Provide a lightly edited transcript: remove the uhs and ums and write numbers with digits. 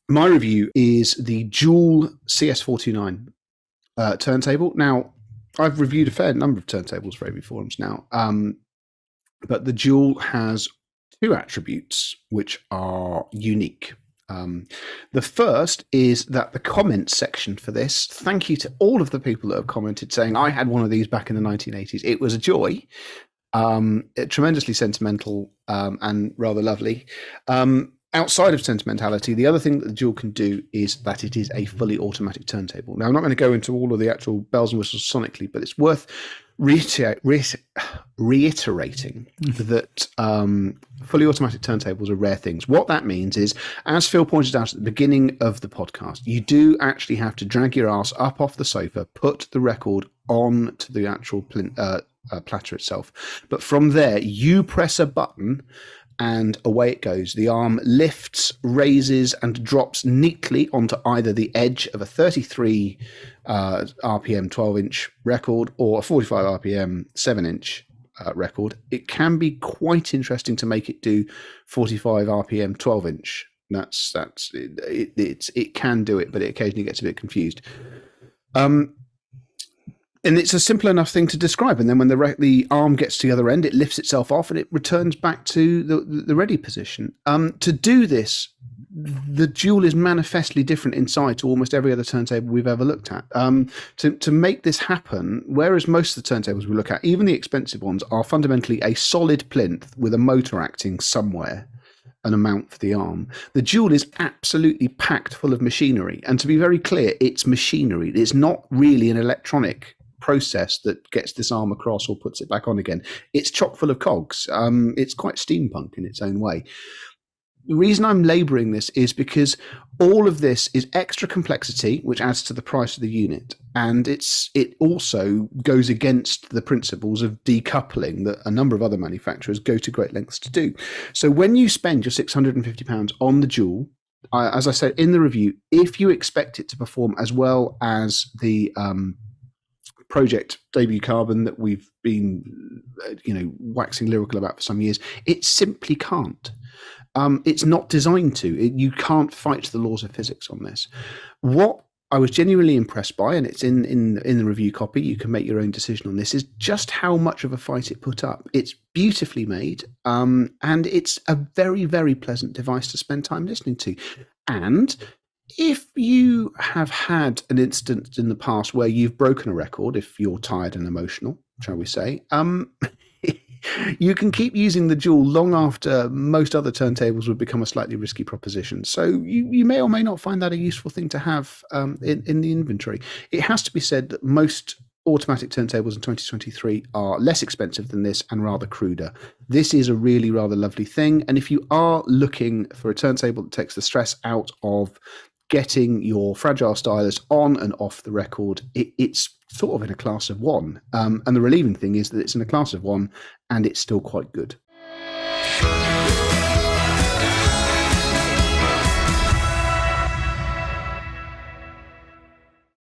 My review is the dual CS429 turntable. Now, I've reviewed a fair number of turntables for AVForums now, but the dual has two attributes which are unique. The first is that the comments section for this, thank you to all of the people that have commented saying, I had one of these back in the 1980s. It was a joy, tremendously sentimental and rather lovely. Outside of sentimentality, the other thing that the dual can do is that it is a fully automatic turntable. Now, I'm not going to go into all of the actual bells and whistles sonically, but it's worth reiterating that fully automatic turntables are rare things. What that means is, as Phil pointed out at the beginning of the podcast, you do actually have to drag your ass up off the sofa, put the record on to the actual platter itself. But from there, you press a button and away it goes. The arm lifts, raises, and drops neatly onto either the edge of a 33 RPM 12-inch record or a 45 RPM 7-inch record. It can be quite interesting to make it do 45 RPM 12-inch. It can do it, but it occasionally gets a bit confused. And it's a simple enough thing to describe. And then when the arm gets to the other end, it lifts itself off and it returns back to the ready position. To do this, the dual is manifestly different inside to almost every other turntable we've ever looked at. To make this happen, whereas most of the turntables we look at, even the expensive ones, are fundamentally a solid plinth with a motor acting somewhere, an amount for the arm. The dual is absolutely packed full of machinery. And to be very clear, it's machinery. It's not really an electronic process that gets this arm across or puts it back on again. It's chock full of cogs. It's quite steampunk in its own way. The reason I'm labouring this is because all of this is extra complexity, which adds to the price of the unit. And it also goes against the principles of decoupling that a number of other manufacturers go to great lengths to do. So when you spend your £650 on the dual, as I said in the review, if you expect it to perform as well as the Project Debut Carbon that we've been waxing lyrical about for some years, it simply can't. It's not designed to. You can't fight the laws of physics on this. What I was genuinely impressed by, and it's in the review copy, you can make your own decision on this, is just how much of a fight it put up. It's beautifully made, and it's a very, very pleasant device to spend time listening to. And if you have had an instance in the past where you've broken a record, if you're tired and emotional, shall we say, you can keep using the dual long after most other turntables would become a slightly risky proposition. So you may or may not find that a useful thing to have in the inventory. It has to be said that most automatic turntables in 2023 are less expensive than this and rather cruder. This is a really rather lovely thing. And if you are looking for a turntable that takes the stress out of getting your fragile stylus on and off the record, it's sort of in a class of one. And the relieving thing is that it's in a class of one and it's still quite good.